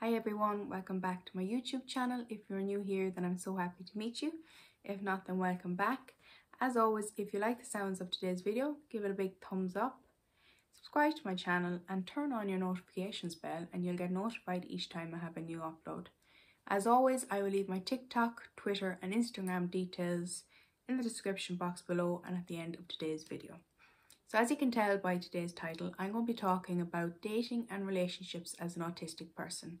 Hi everyone, welcome back to my YouTube channel. If you're new here, then I'm so happy to meet you. If not, then welcome back. As always, if you like the sounds of today's video, give it a big thumbs up, subscribe to my channel and turn on your notifications bell and you'll get notified each time I have a new upload. As always, I will leave my TikTok, Twitter and Instagram details in the description box below and at the end of today's video. So as you can tell by today's title, I'm going to be talking about dating and relationships as an autistic person.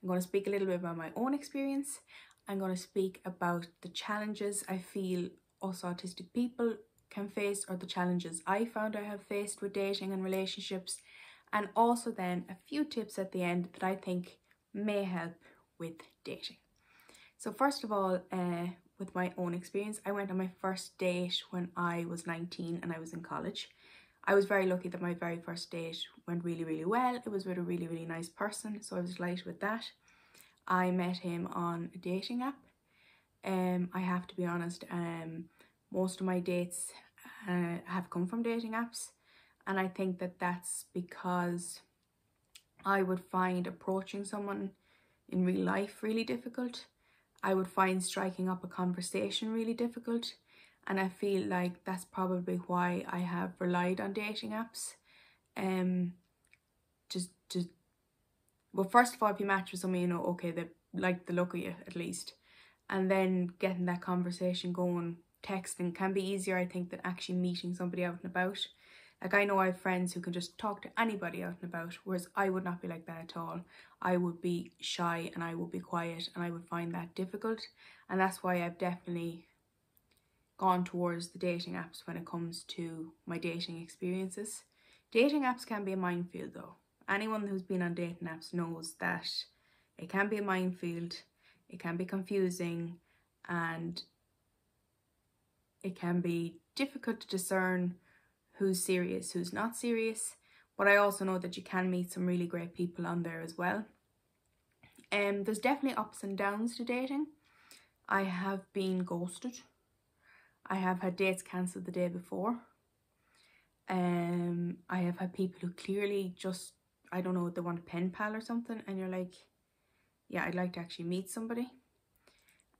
I'm going to speak a little bit about my own experience. I'm going to speak about the challenges I feel us autistic people can face, or the challenges I found I have faced with dating and relationships, and also then a few tips at the end that I think may help with dating. So first of all, with my own experience, I went on my first date when I was 19 and I was in college. I was very lucky that my very first date went really well. It was with a really nice person, so I was delighted with that. I met him on a dating app. I have to be honest, most of my dates have come from dating apps, and I think that that's because I would find approaching someone in real life really difficult. I would find striking up a conversation really difficult, and I feel like that's probably why I have relied on dating apps. Well, first of all, if you match with someone, you know, okay, they like the look of you at least, and then getting that conversation going, texting can be easier, I think, than actually meeting somebody out and about. Like, I know I have friends who can just talk to anybody out and about, whereas I would not be like that at all. I would be shy and I would be quiet and I would find that difficult. And that's why I've definitely gone towards the dating apps when it comes to my dating experiences. Dating apps can be a minefield though. Anyone who's been on dating apps knows that it can be a minefield, it can be confusing, and it can be difficult to discern who's serious, who's not serious. But I also know that you can meet some really great people on there as well. There's definitely ups and downs to dating. I have been ghosted. I have had dates cancelled the day before. I have had people who clearly just, I don't know, they want a pen pal or something, and you're like, yeah, I'd like to actually meet somebody.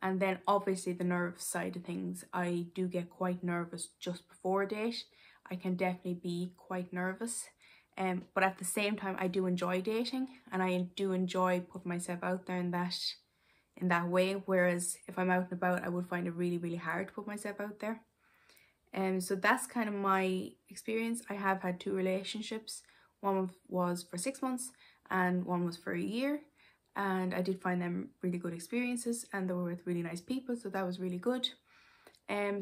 And then obviously the nerve side of things, I do get quite nervous just before a date. I can definitely be quite nervous. But at the same time, I do enjoy dating, and I do enjoy putting myself out there in that way. Whereas if I'm out and about, I would find it really hard to put myself out there. So that's kind of my experience. I have had two relationships. One was for 6 months and one was for a year. And I did find them really good experiences, and they were with really nice people, so that was really good.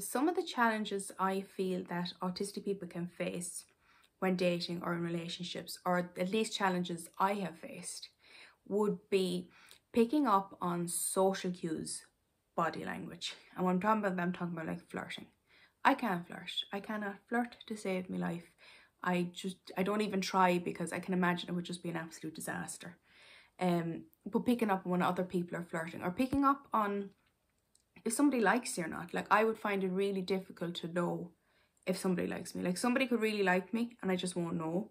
Some of the challenges I feel that autistic people can face when dating or in relationships, or at least challenges I have faced, would be picking up on social cues, body language. And when I'm talking about that, I'm talking about like flirting. I can't flirt. I cannot flirt to save my life. I don't even try, because I can imagine it would just be an absolute disaster. But picking up on when other people are flirting, or picking up on if somebody likes you or not. Like, I would find it really difficult to know if somebody likes me. Like, somebody could really like me and I just won't know.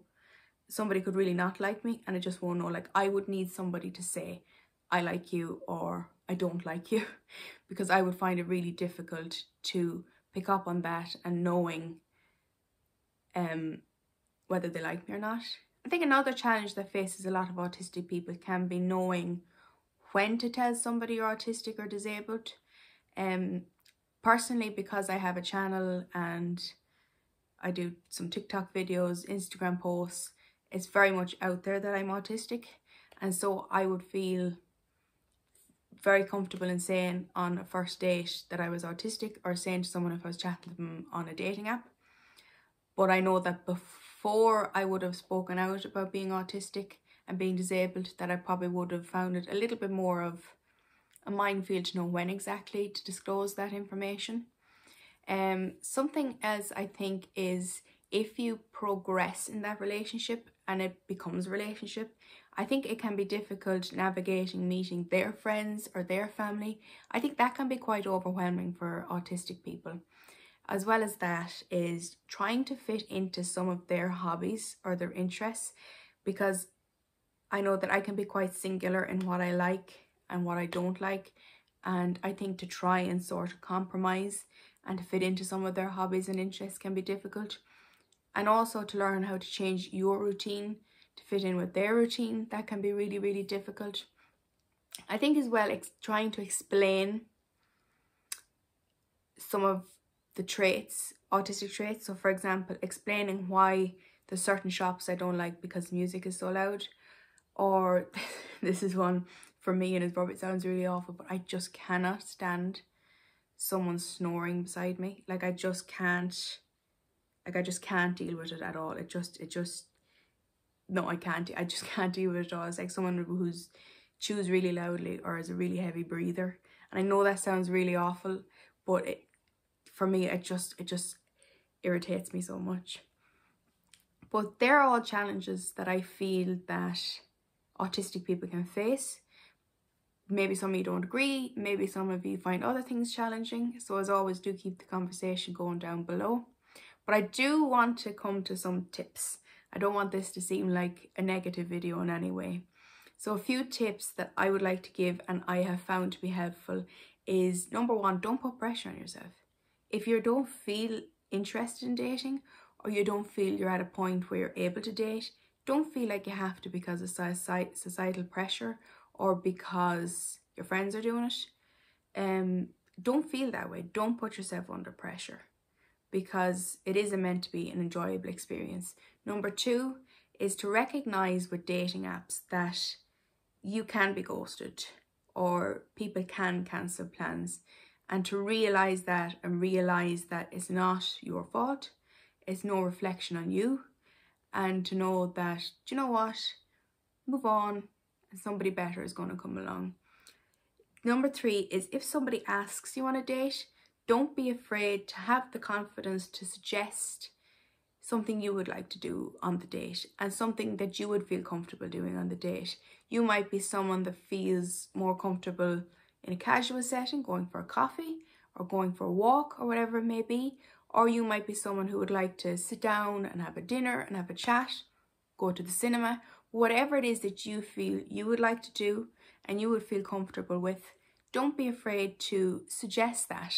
Somebody could really not like me and I just won't know. Like, I would need somebody to say, I like you or I don't like you, because I would find it really difficult to pick up on that and knowing whether they like me or not. I think another challenge that faces a lot of autistic people can be knowing when to tell somebody you're autistic or disabled. Personally, because I have a channel and I do some TikTok videos, Instagram posts, it's very much out there that I'm autistic, and so I would feel very comfortable in saying on a first date that I was autistic, or saying to someone if I was chatting to them on a dating app. But I know that before I would have spoken out about being autistic and being disabled, that I probably would have found it a little bit more of a minefield to know when exactly to disclose that information. Something else I think is, if you progress in that relationship and it becomes a relationship, I think it can be difficult navigating meeting their friends or their family. I think that can be quite overwhelming for autistic people. As well as that is trying to fit into some of their hobbies or their interests, because I know that I can be quite singular in what I like and what I don't like, and I think to try and sort of compromise and to fit into some of their hobbies and interests can be difficult. And also to learn how to change your routine to fit in with their routine, that can be really, really difficult. I think as well, trying to explain some of the traits, autistic traits. So for example, explaining why there's certain shops I don't like because music is so loud. Or this is one for me, and it probably sounds really awful, but I just cannot stand someone snoring beside me. Like I just can't deal with it at all. No, I can't. I just can't deal with it at all. It's like someone who's chews really loudly or is a really heavy breather. And I know that sounds really awful, but for me, it just irritates me so much. But they're all challenges that I feel that autistic people can face. Maybe some of you don't agree, maybe some of you find other things challenging. So as always, do keep the conversation going down below. But I do want to come to some tips. I don't want this to seem like a negative video in any way. So a few tips that I would like to give and I have found to be helpful is, number one, don't put pressure on yourself. If you don't feel interested in dating, or you don't feel you're at a point where you're able to date, don't feel like you have to because of societal pressure or because your friends are doing it. Don't feel that way. Don't put yourself under pressure, because it is meant to be an enjoyable experience. Number two is to recognize with dating apps that you can be ghosted or people can cancel plans, and to realize that and realize that it's not your fault. It's no reflection on you, and to know that, do you know what, move on and somebody better is going to come along. Number three is, if somebody asks you on a date, don't be afraid to have the confidence to suggest something you would like to do on the date and something that you would feel comfortable doing on the date. You might be someone that feels more comfortable in a casual setting, going for a coffee or going for a walk or whatever it may be. Or you might be someone who would like to sit down and have a dinner and have a chat, go to the cinema, whatever it is that you feel you would like to do and you would feel comfortable with. Don't be afraid to suggest that.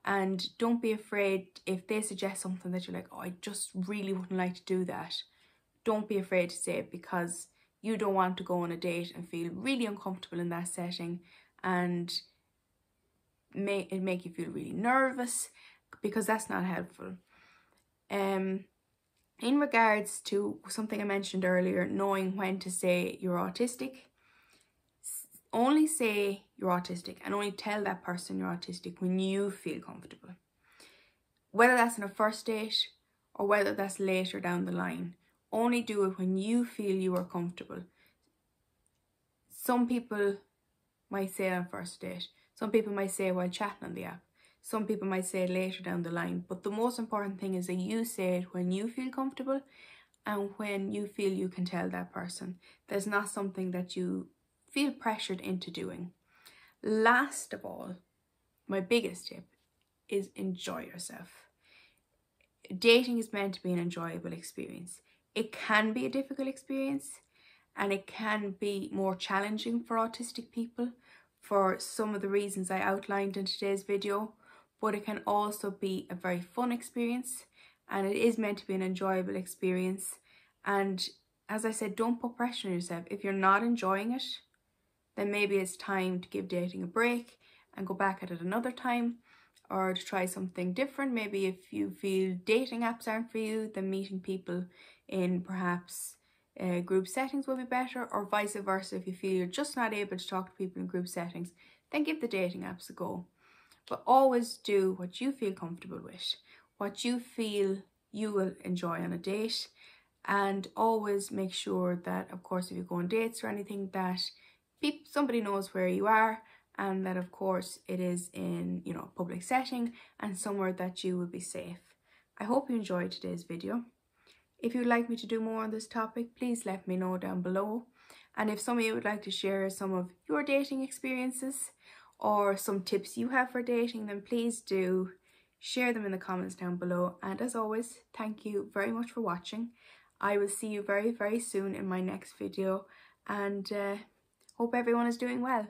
And don't be afraid if they suggest something that you're like, oh, I just really wouldn't like to do that. Don't be afraid to say it, because you don't want to go on a date and feel really uncomfortable in that setting and make you feel really nervous, because that's not helpful. In regards to something I mentioned earlier, knowing when to say you're autistic, only say you're autistic and only tell that person you're autistic when you feel comfortable. Whether that's in a first date or whether that's later down the line, only do it when you feel you are comfortable. Some people might say it on first date. Some people might say it while chatting on the app. Some people might say it later down the line. But the most important thing is that you say it when you feel comfortable and when you feel you can tell that person. There's not something that you feel pressured into doing. Last of all, my biggest tip is enjoy yourself. Dating is meant to be an enjoyable experience. It can be a difficult experience and it can be more challenging for autistic people for some of the reasons I outlined in today's video, but it can also be a very fun experience and it is meant to be an enjoyable experience. And as I said, don't put pressure on yourself. If you're not enjoying it, then maybe it's time to give dating a break and go back at it another time, or to try something different. Maybe if you feel dating apps aren't for you, then meeting people in perhaps group settings will be better, or vice versa. If you feel you're just not able to talk to people in group settings, then give the dating apps a go. But always do what you feel comfortable with, what you feel you will enjoy on a date, and always make sure that, of course, if you go on dates or anything, that somebody knows where you are, and that of course it is in, you know, a public setting and somewhere that you will be safe. I hope you enjoyed today's video. If you'd like me to do more on this topic, please let me know down below. And if some of you would like to share some of your dating experiences or some tips you have for dating, then please do share them in the comments down below. And as always, thank you very much for watching. I will see you very, very soon in my next video. and hope everyone is doing well.